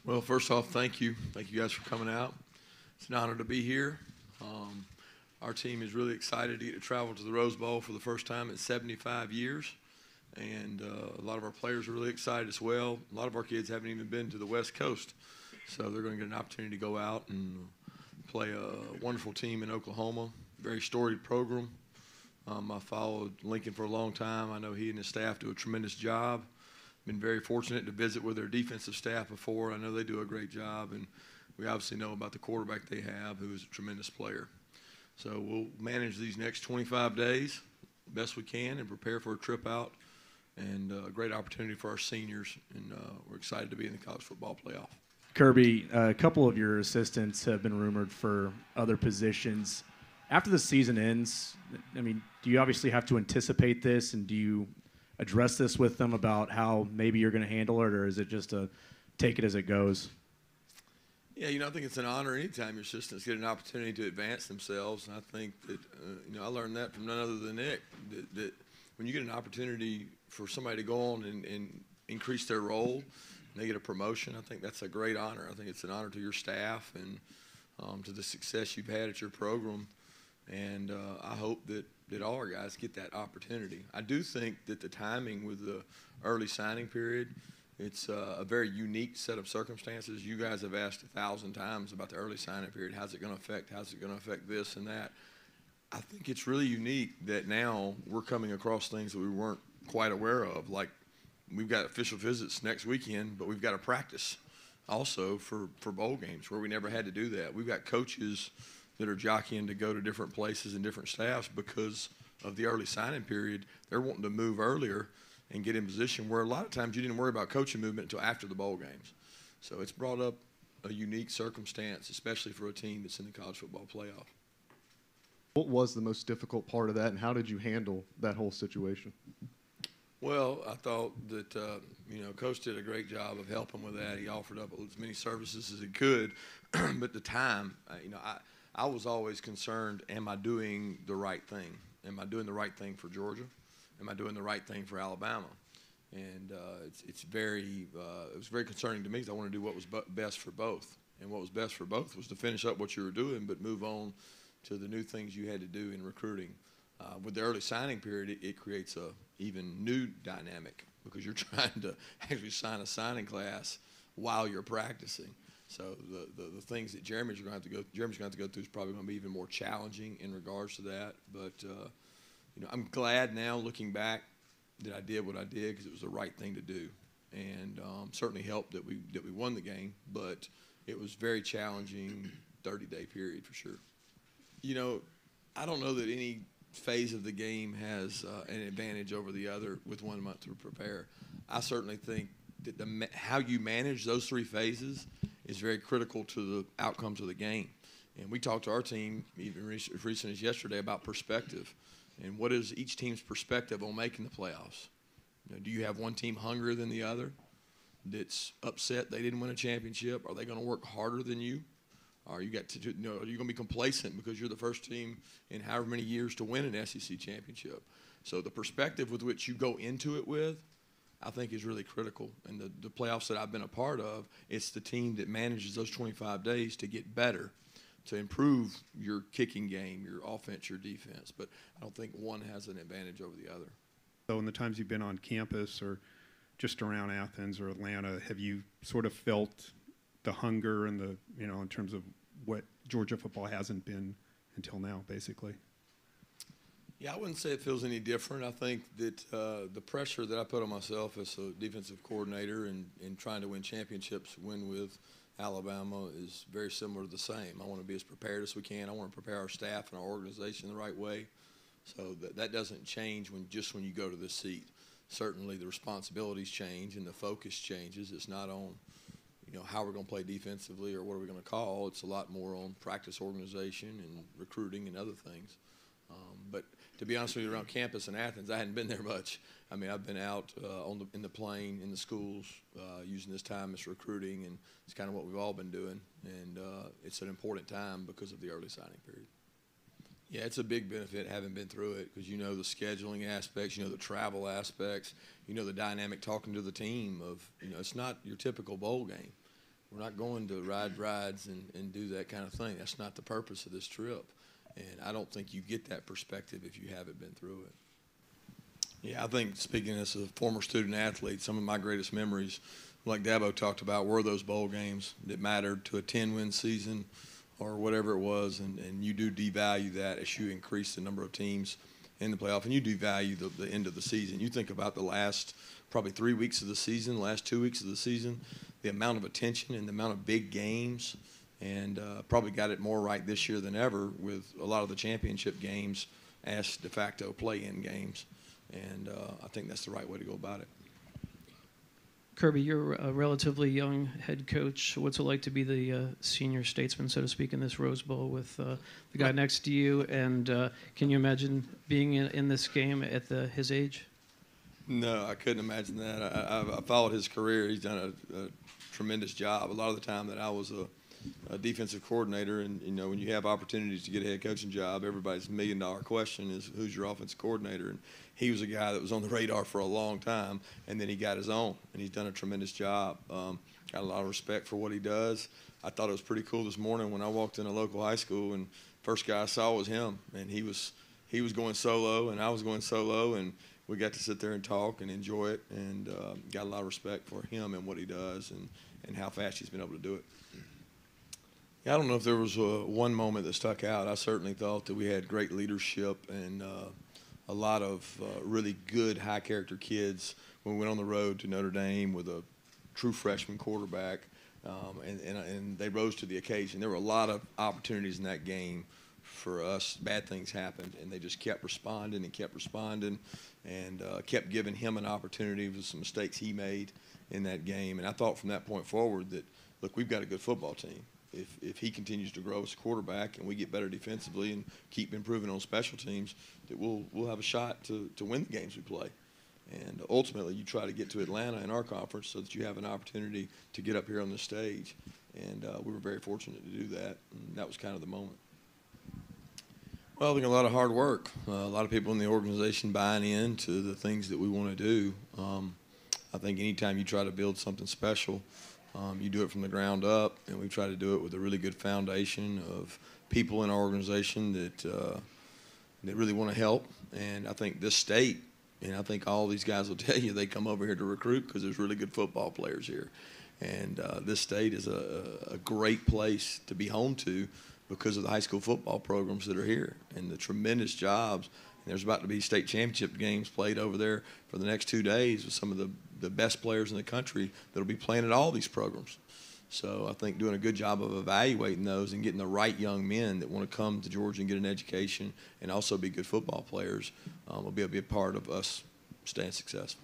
Well, first off, thank you. Thank you guys for coming out. It's an honor to be here. Our team is really excited to get to travel to the Rose Bowl for the first time in 75 years. And a lot of our players are really excited as well. A lot of our kids haven't even been to the West Coast. So they're going to get an opportunity to go out and play a wonderful team in Oklahoma. Very storied program. I followed Lincoln for a long time. I know he and his staff do a tremendous job. Been very fortunate to visit with their defensive staff before. I know they do a great job, and we obviously know about the quarterback they have, who is a tremendous player. So we'll manage these next 25 days best we can and prepare for a trip out, and a great opportunity for our seniors, and we're excited to be in the college football playoff. Kirby, a couple of your assistants have been rumored for other positions. After the season ends, I mean, do you obviously have to anticipate this, and do you address this with them about how maybe you're going to handle it, or is it just a take it as it goes? Yeah, I think it's an honor anytime your assistants get an opportunity to advance themselves, and I think that, I learned that from none other than Nick, that when you get an opportunity for somebody to go on and increase their role, and they get a promotion, I think that's a great honor. I think it's an honor to your staff and to the success you've had at your program, and I hope that all our guys get that opportunity. I do think that the timing with the early signing period, it's a very unique set of circumstances. You guys have asked 1,000 times about the early signing period. How's it going to affect? How's it going to affect this and that? I think it's really unique that now we're coming across things that we weren't quite aware of. Like, we've got official visits next weekend, but we've got to practice also for bowl games where we never had to do that. We've got coaches that are jockeying to go to different places and different staffs because of the early signing period. They're wanting to move earlier and get in position where a lot of times you didn't worry about coaching movement until after the bowl games. So it's brought up a unique circumstance, especially for a team that's in the college football playoff. What was the most difficult part of that, and how did you handle that whole situation? Well, I thought that, Coach did a great job of helping with that. He offered up as many services as he could. But the time, I was always concerned, am I doing the right thing? Am I doing the right thing for Georgia? Am I doing the right thing for Alabama? And it was very concerning to me because I want to do what was best for both. And what was best for both was to finish up what you were doing but move on to the new things you had to do in recruiting. With the early signing period, it creates a even new dynamic because you're trying to actually sign a signing class while you're practicing. So the things that Jeremy's going to have to go through is probably going to be even more challenging in regards to that. But I'm glad now, looking back, that I did what I did because it was the right thing to do, and certainly helped that we won the game. But it was very challenging 30-day period for sure. I don't know that any phase of the game has an advantage over the other with 1 month to prepare. I certainly think that how you manage those three phases is very critical to the outcomes of the game. And we talked to our team even as recent as yesterday about perspective. And what is each team's perspective on making the playoffs? Do you have one team hungrier than the other that's upset they didn't win a championship? Are they going to work harder than you? Are you are you going to be complacent because you're the first team in however many years to win an SEC championship? So the perspective with which you go into it with, I think, is really critical. And the playoffs that I've been a part of, it's the team that manages those 25 days to get better, to improve your kicking game, your offense, your defense. But I don't think one has an advantage over the other. So in the times you've been on campus or just around Athens or Atlanta, have you sort of felt the hunger and the, in terms of what Georgia football hasn't been until now, basically? Yeah, I wouldn't say it feels any different. I think that the pressure that I put on myself as a defensive coordinator and trying to win championships, win with Alabama, is very similar to the same. I want to be as prepared as we can. I want to prepare our staff and our organization the right way. So that doesn't change when you go to the seat. Certainly the responsibilities change and the focus changes. It's not on how we're going to play defensively or what are we going to call. It's a lot more on practice organization and recruiting and other things. But to be honest with you, around campus in Athens, I hadn't been there much. I mean, I've been out in the plane, in the schools, using this time as recruiting, and it's kind of what we've all been doing. And it's an important time because of the early signing period. Yeah, it's a big benefit having been through it because the scheduling aspects, the travel aspects, the dynamic talking to the team of, it's not your typical bowl game. We're not going to ride rides and do that kind of thing. That's not the purpose of this trip. And I don't think you get that perspective if you haven't been through it. Yeah, I think speaking as a former student athlete, some of my greatest memories, like Dabo talked about, were those bowl games that mattered to a 10-win season or whatever it was. And you do devalue that as you increase the number of teams in the playoff, and you devalue the end of the season. You think about the last probably 3 weeks of the season, the last 2 weeks of the season, the amount of attention and the amount of big games, and probably got it more right this year than ever with a lot of the championship games as de facto play-in games. And I think that's the right way to go about it. Kirby, you're a relatively young head coach. What's it like to be the senior statesman, so to speak, in this Rose Bowl with the guy next to you? And can you imagine being in this game at his age? No, I couldn't imagine that. I followed his career. He's done a tremendous job. A lot of the time that I was a defensive coordinator, and you know, when you have opportunities to get a head coaching job, everybody's $1 million question is who's your offensive coordinator. And he was a guy that was on the radar for a long time, and then he got his own, and he's done a tremendous job. Got a lot of respect for what he does. I thought it was pretty cool this morning when I walked in a local high school, and first guy I saw was him, and he was going solo, and I was going solo, and we got to sit there and talk and enjoy it, and got a lot of respect for him and what he does and how fast he's been able to do it. Yeah, I don't know if there was one moment that stuck out. I certainly thought that we had great leadership and a lot of really good high-character kids when we went on the road to Notre Dame with a true freshman quarterback, and they rose to the occasion. There were a lot of opportunities in that game for us. Bad things happened, and they just kept responding and kept giving him an opportunity with some mistakes he made in that game. And I thought from that point forward that, look, we've got a good football team. If he continues to grow as a quarterback and we get better defensively and keep improving on special teams, that we'll have a shot to win the games we play. And ultimately, you try to get to Atlanta in our conference so that you have an opportunity to get up here on the stage. And we were very fortunate to do that, and that was kind of the moment. Well, I think a lot of hard work. A lot of people in the organization buying into the things that we want to do. I think anytime you try to build something special, you do it from the ground up, and we try to do it with a really good foundation of people in our organization that really want to help. And I think this state, and I think all these guys will tell you, they come over here to recruit because there's really good football players here. And this state is a great place to be home to because of the high school football programs that are here and the tremendous jobs. And there's about to be state championship games played over there for the next 2 days with some of the best players in the country that will be playing at all these programs. So I think doing a good job of evaluating those and getting the right young men that want to come to Georgia and get an education and also be good football players will be a big part of us staying successful.